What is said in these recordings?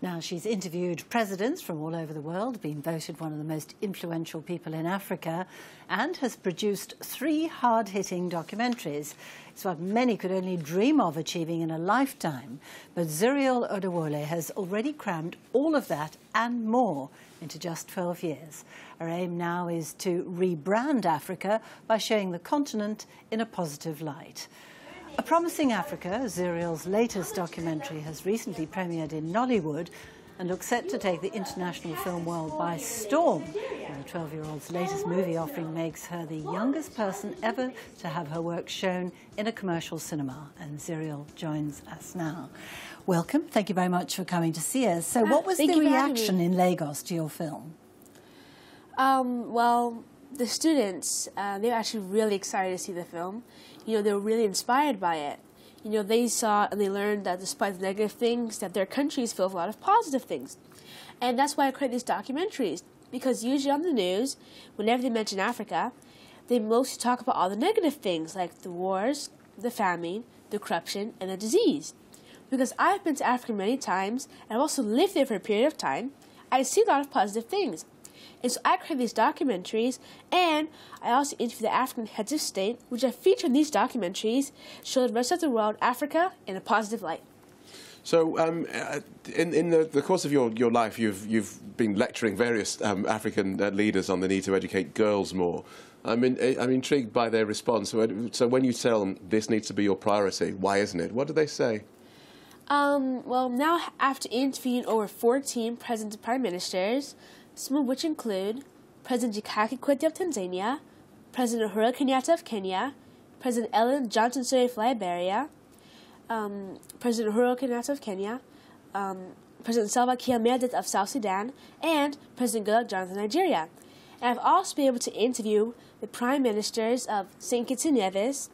Now, she's interviewed presidents from all over the world, been voted one of the most influential people in Africa, and has produced 3 hard-hitting documentaries. It's what many could only dream of achieving in a lifetime. But ZURIEL Oduwole has already crammed all of that and more into just 12 years. Her aim now is to rebrand Africa by showing the continent in a positive light. A Promising Africa, ZURIEL's latest documentary, has recently premiered in Nollywood and looks set to take the international film world by storm. And the 12-year-old's latest movie offering makes her the youngest person ever to have her work shown in a commercial cinema. And ZURIEL joins us now. Welcome. Thank you very much for coming to see us. So what was the reaction in Lagos to your film? Well, the students, they were actually really excited to see the film. You know, they were really inspired by it. You know, they saw and they learned that despite the negative things, that their country is filled with a lot of positive things. And that's why I create these documentaries, because usually on the news, whenever they mention Africa, they mostly talk about all the negative things, like the wars, the famine, the corruption, and the disease. Because I've been to Africa many times, and I've also lived there for a period of time, I see a lot of positive things. And so I create these documentaries, and I also interview the African heads of state, which I feature in these documentaries, show the rest of the world Africa in a positive light. So, in the course of your life, you've been lecturing various African leaders on the need to educate girls more. I'm intrigued by their response. So when you tell them this needs to be your priority, why isn't it? What do they say? Well, now after interviewing over 14 presidents and prime ministers, some of which include President Jakaya Kikwete of Tanzania, President Uhuru Kenyatta of Kenya, President Ellen Johnson Sirleaf of Liberia, President Uhuru Kenyatta of Kenya, President Salva Kiir Mayardit of South Sudan, and President Goodluck Jonathan of Nigeria. And I've also been able to interview the prime ministers of St. Kitts and Nevis,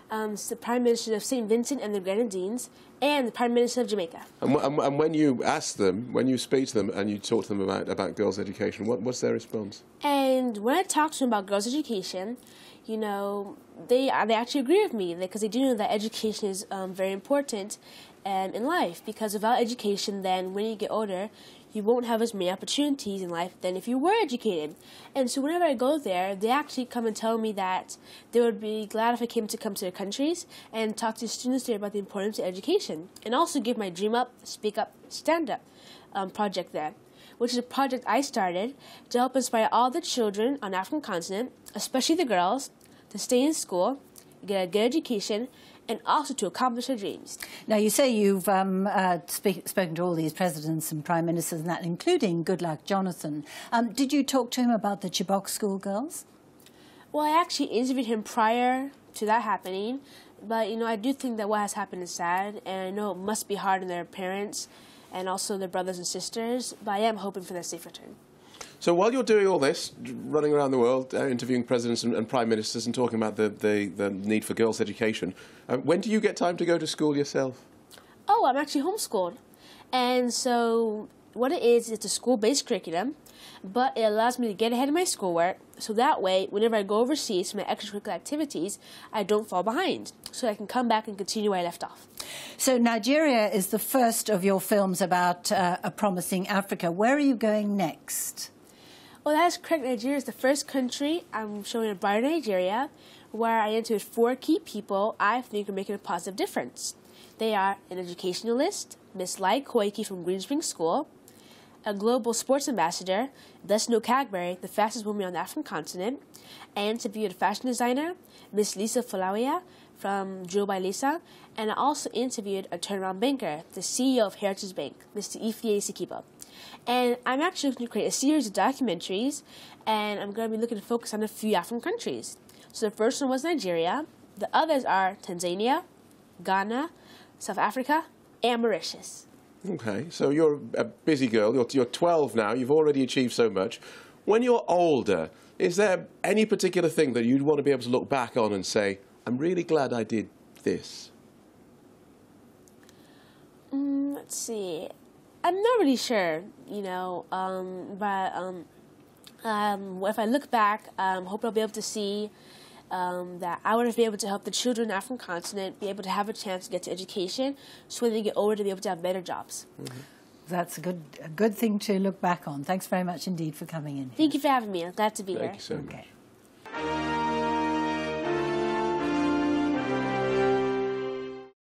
the prime minister of St. Vincent and the Grenadines, and the prime minister of Jamaica. And when you ask them, when you speak to them and you talk to them about girls' education, what's their response? And when I talk to them about girls' education, you know, they actually agree with me, because they do know that education is very important in life. Because without education, then when you get older, you won't have as many opportunities in life than if you were educated. And so whenever I go there, they actually come and tell me that they would be glad if I came to their countries and talk to students there about the importance of education. And also give my Dream Up, Speak Up, Stand Up project there, which is a project I started to help inspire all the children on the African continent, especially the girls, to stay in school, get a good education, and also to accomplish their dreams. Now, you say you've spoken to all these presidents and prime ministers, and that, including Goodluck Jonathan. Did you talk to him about the Chibok schoolgirls? Well, I actually interviewed him prior to that happening, but, you know, I do think that what has happened is sad, and I know it must be hard on their parents and also their brothers and sisters, but I am hoping for their safe return. So while you're doing all this, running around the world, interviewing presidents and prime ministers and talking about the need for girls' education, when do you get time to go to school yourself? Oh, I'm actually homeschooled. And so what it is, it's a school-based curriculum, but it allows me to get ahead of my schoolwork, so that way, whenever I go overseas for my extracurricular activities, I don't fall behind, so I can come back and continue where I left off. So Nigeria is the first of your films about A Promising Africa. Where are you going next? Well, that is correct. Nigeria is the first country I'm showing a brighter Nigeria, where I interviewed 4 key people I think are making a positive difference. They are an educationalist, Miss Lai Koiki from Green Spring School, a global sports ambassador, Desno Cadbury, the fastest woman on the African continent, and interviewed a fashion designer, Miss Lisa Fulawia from Jewel by Lisa, and I also interviewed a turnaround banker, the CEO of Heritage Bank, Mr. Ifeanyi Sikibo. And I'm actually looking to create a series of documentaries, and I'm going to be looking to focus on a few African countries. So the first one was Nigeria. The others are Tanzania, Ghana, South Africa, and Mauritius. Okay, so you're a busy girl. You're 12 now. You've already achieved so much. When you're older, is there any particular thing that you'd want to be able to look back on and say, I'm really glad I did this? Let's see. I'm not really sure, you know, but if I look back, I hope I'll be able to see that I would have been able to help the children in the African continent be able to have a chance to get to education, so when they get older to be able to have better jobs. that's a good thing to look back on. Thanks very much indeed for coming in. Thank you for having me. I'm glad to be here. Thank you so much.